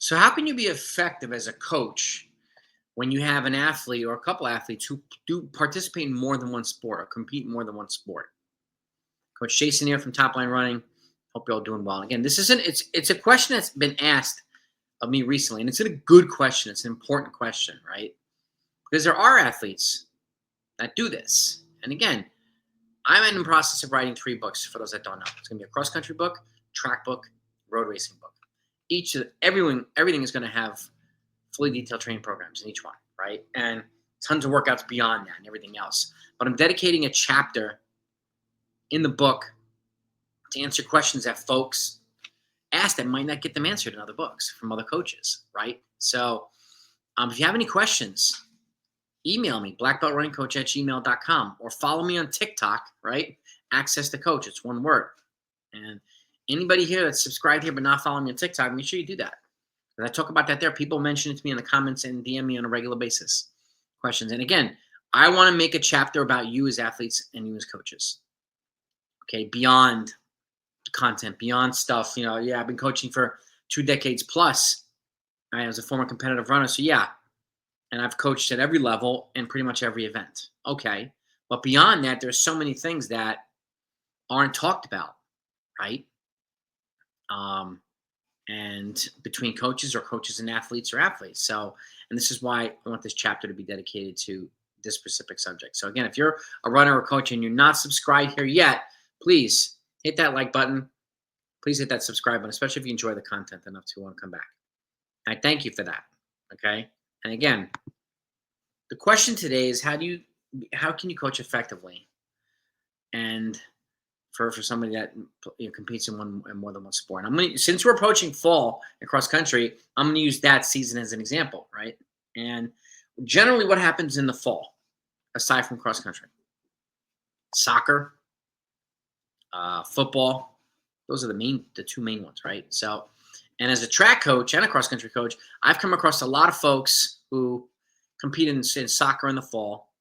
So how can you be effective as a coach when you have an athlete or a couple athletes who do participate in more than one sport or compete in more than one sport? Coach Jason here from Top Line Running. Hope you're all doing well. And again, this isn't it's a question that's been asked of me recently, and it's a good question. It's an important question, right? Because there are athletes that do this. And again, I'm in the process of writing 3 books for those that don't know. It's gonna be a cross-country book, track book, road racing book. Everything is gonna have fully detailed training programs in each one, right? And tons of workouts beyond that and everything else. But I'm dedicating a chapter in the book to answer questions that folks ask that might not get them answered in other books from other coaches, right? So if you have any questions, email me, blackbeltrunningcoach@gmail.com, or follow me on TikTok, right? Access the coach. It's one word. And anybody here that's subscribed here but not following me on TikTok, make sure you do that. Because I talk about that there. People mention it to me in the comments and DM me on a regular basis. Questions. And again, I want to make a chapter about you as athletes and you as coaches. Okay, beyond content, beyond stuff. I've been coaching for 2 decades plus. I was a former competitive runner, so yeah. And I've coached at every level and pretty much every event. Okay. But beyond that, there's so many things that aren't talked about, right? And between coaches or coaches and athletes or athletes. So, and this is why I want this chapter to be dedicated to this specific subject. So again, if you're a runner or coach and you're not subscribed here yet, please hit that like button. Please hit that subscribe button, especially if you enjoy the content enough to want to come back. I thank you for that. Okay. And again, the question today is how can you coach effectively? And for somebody that competes in more than one sport. And since we're approaching fall in cross country, I'm going to use that season as an example, right? And generally, what happens in the fall, aside from cross country? Soccer, football. Those are the 2 main ones, right? So, and as a track coach and a cross country coach, I've come across a lot of folks who compete in soccer in the fall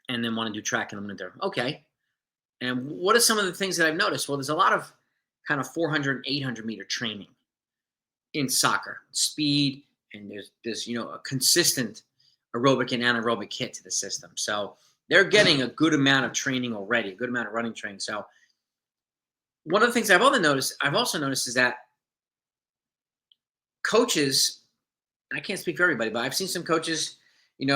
and then want to do track in the winter. Okay. And what are some of the things that I've noticed? Well, there's a lot of kind of 400 and 800 meter training in soccer, speed, and there's a consistent aerobic and anaerobic hit to the system. So they're getting a good amount of training already, a good amount of running training. So one of the things I've also noticed is that coaches, I can't speak for everybody, but I've seen some coaches, you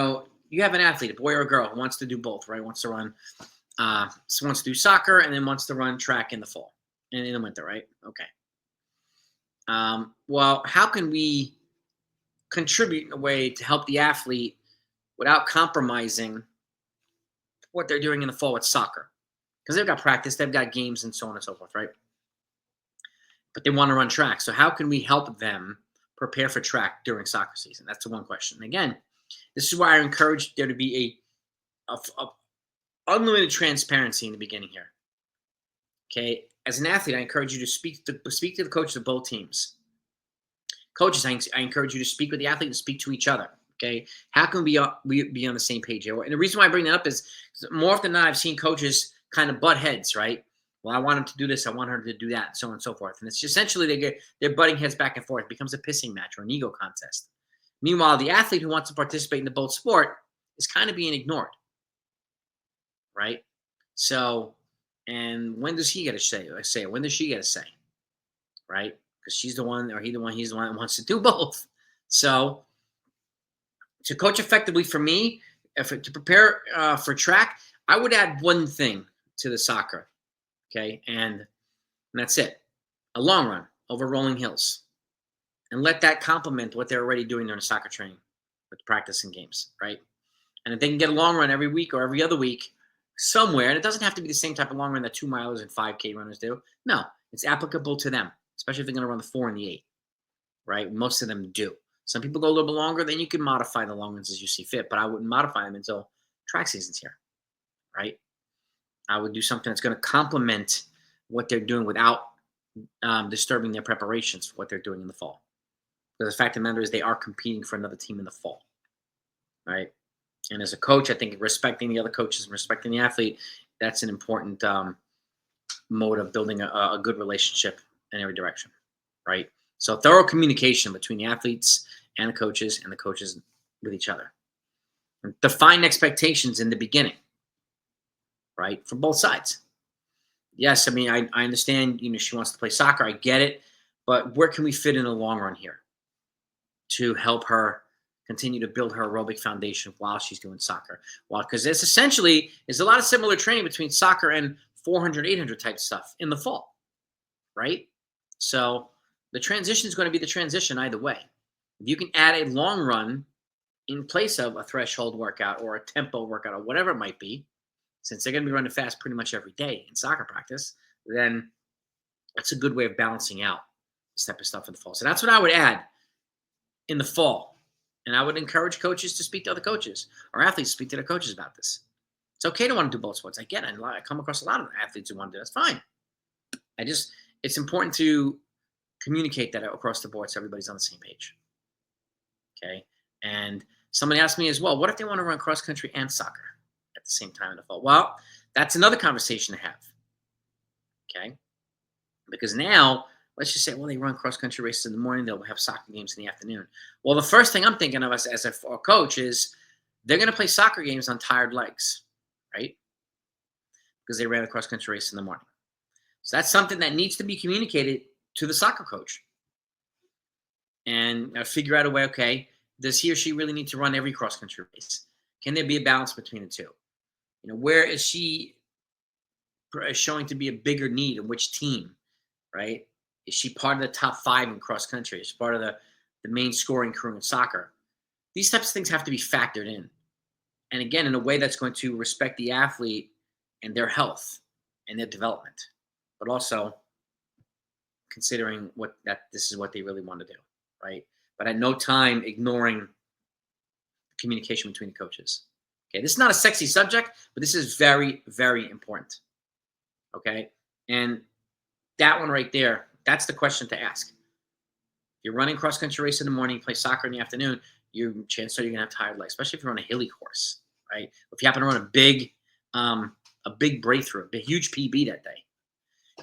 have an athlete, a boy or a girl, who wants to do both, right? Wants to do soccer and then wants to run track in the fall and in the winter, right? Okay. Well, how can we contribute in a way to help the athlete without compromising what they're doing in the fall with soccer? Because they've got practice, they've got games, and so on and so forth, right? But they want to run track. So how can we help them prepare for track during soccer season? That's the one question. And again, this is why I encourage there to be a unlimited transparency in the beginning here. Okay, as an athlete, I encourage you to speak to the coaches of both teams. Coaches, I encourage you to speak with the athlete and speak to each other. Okay, how can we be on the same page here? And the reason why I bring that up is more often than not, I've seen coaches kind of butt heads, right? Well, I want him to do this, I want her to do that, so on and so forth. And it's essentially they're butting heads back and forth. It becomes a pissing match or an ego contest. Meanwhile, the athlete who wants to participate in the both sport is kind of being ignored, right? So, and when does he get a say? When does she get a say, right? Because she's the one, or he's the one that wants to do both. So, to coach effectively for me, to prepare for track, I would add one thing to the soccer, okay? And that's it. A long run over rolling hills. And let that complement what they're already doing during the soccer training with practice and games, right? And if they can get a long run every week or every other week somewhere, and it doesn't have to be the same type of long run that 2 milers and 5K runners do. No, it's applicable to them, especially if they're going to run the 4 and the 8, right? Most of them do. Some people go a little bit longer, then you can modify the long runs as you see fit, but I wouldn't modify them until track season's here, right? I would do something that's going to complement what they're doing without disturbing their preparations for what they're doing in the fall. Because the fact of the matter is they are competing for another team in the fall, right? And as a coach, I think respecting the other coaches and respecting the athlete, that's an important mode of building a good relationship in every direction, right? So thorough communication between the athletes and the coaches with each other. And define expectations in the beginning, right? From both sides. Yes, I mean, I understand, she wants to play soccer. I get it. But where can we fit in the long run here to help her continue to build her aerobic foundation while she's doing soccer? Well, because there's a lot of similar training between soccer and 400, 800 type stuff in the fall, right? So the transition is going to be the transition either way. If you can add a long run in place of a threshold workout or a tempo workout or whatever it might be, since they're going to be running fast pretty much every day in soccer practice, then that's a good way of balancing out this type of stuff in the fall. So that's what I would add in the fall. And I would encourage coaches to speak to other coaches or athletes to speak to their coaches about this. It's okay to want to do both sports. I get it. I come across a lot of athletes who want to do that. That's fine. It's important to communicate that across the board so everybody's on the same page. Okay. And somebody asked me as well, what if they want to run cross country and soccer at the same time in the fall? Well, that's another conversation to have. Okay. Because now, let's just say, well, they run cross country races in the morning, they'll have soccer games in the afternoon. Well, the first thing I'm thinking of as a coach is they're going to play soccer games on tired legs, right? Because they ran a cross country race in the morning. So that's something that needs to be communicated to the soccer coach. And figure out a way, okay, does he or she really need to run every cross country race? Can there be a balance between the two? Where is she showing to be a bigger need in which team, right? Is she part of the top 5 in cross country? Is she part of the main scoring crew in soccer? These types of things have to be factored in. And again, in a way that's going to respect the athlete and their health and their development, but also considering this is what they really want to do, right? But at no time ignoring communication between the coaches. Okay, this is not a sexy subject, but this is very, very important. Okay, and that one right there, that's the question to ask. If you're running cross country race in the morning, play soccer in the afternoon, chances are you're gonna have tired legs, especially if you're on a hilly course, right? If you happen to run a big breakthrough, a huge PB that day.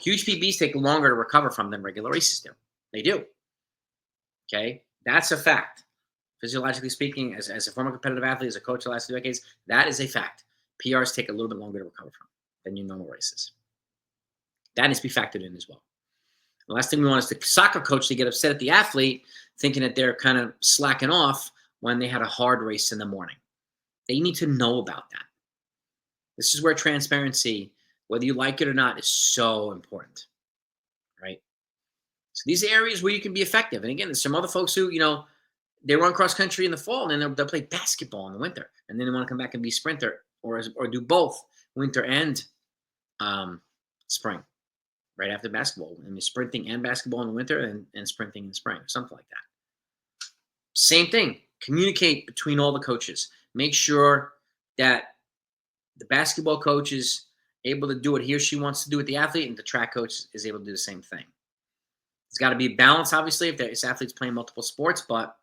Huge PBs take longer to recover from than regular races do. They do. Okay, that's a fact. Physiologically speaking, as a former competitive athlete, as a coach the last 2 decades, that is a fact. PRs take a little bit longer to recover from than your normal races. That needs to be factored in as well. The last thing we want is the soccer coach to get upset at the athlete, thinking that they're kind of slacking off when they had a hard race in the morning. They need to know about that. This is where transparency, whether you like it or not, is so important, right? So these are areas where you can be effective. And again, there's some other folks who, they run cross country in the fall and then they'll play basketball in the winter. And then they want to come back and be sprinter or do both winter and spring. Right after basketball. I mean, sprinting and basketball in the winter and sprinting in the spring, something like that. Same thing. Communicate between all the coaches. Make sure that the basketball coach is able to do what he or she wants to do with the athlete, and the track coach is able to do the same thing. There's got to be a balance, obviously, if there's athletes playing multiple sports, but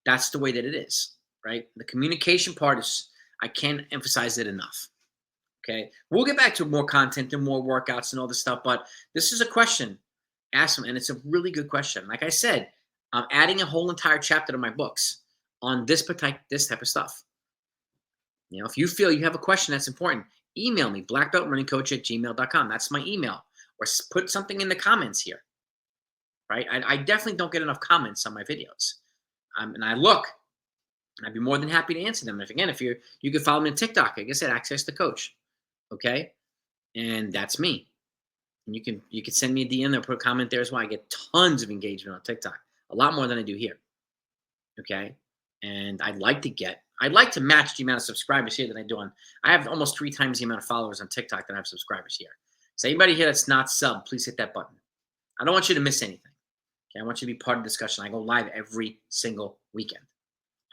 that's the way that it is, right? The communication part is, I can't emphasize it enough. Okay, we'll get back to more content and more workouts and all this stuff, but this is a question. Ask them, and it's a really good question. Like I said, I'm adding a whole entire chapter to my books on this type of stuff. If you feel you have a question that's important, email me, blackbeltrunningcoach@gmail.com. That's my email. Or put something in the comments here, right? I definitely don't get enough comments on my videos. And I look, and I'd be more than happy to answer them. If you can follow me on TikTok, like I said, Access the Coach. Okay, and that's me. And you can send me a DM there, put a comment there as well. I get tons of engagement on TikTok, a lot more than I do here. Okay, and I'd like to match the amount of subscribers here that I do on. I have almost 3 times the amount of followers on TikTok than I have subscribers here. So anybody here that's not sub, please hit that button. I don't want you to miss anything. Okay, I want you to be part of the discussion. I go live every single weekend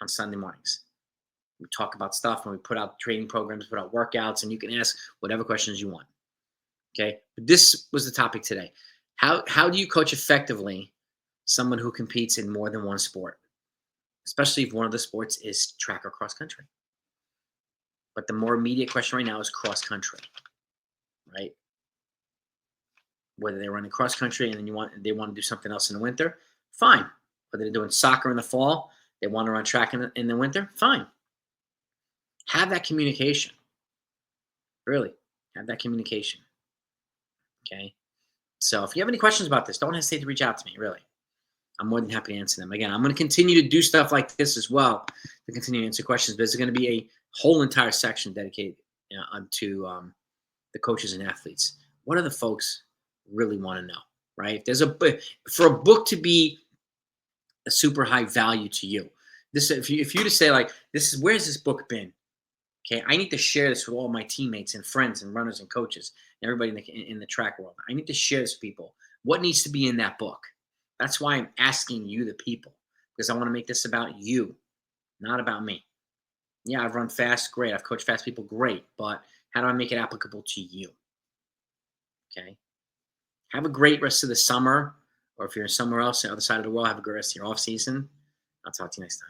on Sunday mornings. We talk about stuff and we put out training programs, put out workouts, and you can ask whatever questions you want. Okay. But this was the topic today. How do you coach effectively someone who competes in more than one sport, especially if one of the sports is track or cross country? But the more immediate question right now is cross country, right? Whether they're running cross country and then they want to do something else in the winter, Fine. Whether they're doing soccer in the fall, they want to run track in the winter, fine. Have that communication. Really, have that communication. Okay. So if you have any questions about this, don't hesitate to reach out to me. Really, I'm more than happy to answer them. Again, I'm going to continue to do stuff like this as well to continue to answer questions. But there's going to be a whole entire section dedicated onto the coaches and athletes. What do the folks really want to know? Right? If there's for a book to be a super high value to you, this if you to say like this is where's this book been? Okay, I need to share this with all my teammates and friends and runners and coaches and everybody in the track world. I need to share this with people. What needs to be in that book? That's why I'm asking you, the people, because I want to make this about you, not about me. Yeah, I've run fast, great. I've coached fast people, great. But how do I make it applicable to you? Okay. Have a great rest of the summer, or if you're somewhere else on the other side of the world, have a great rest of your off season. I'll talk to you next time.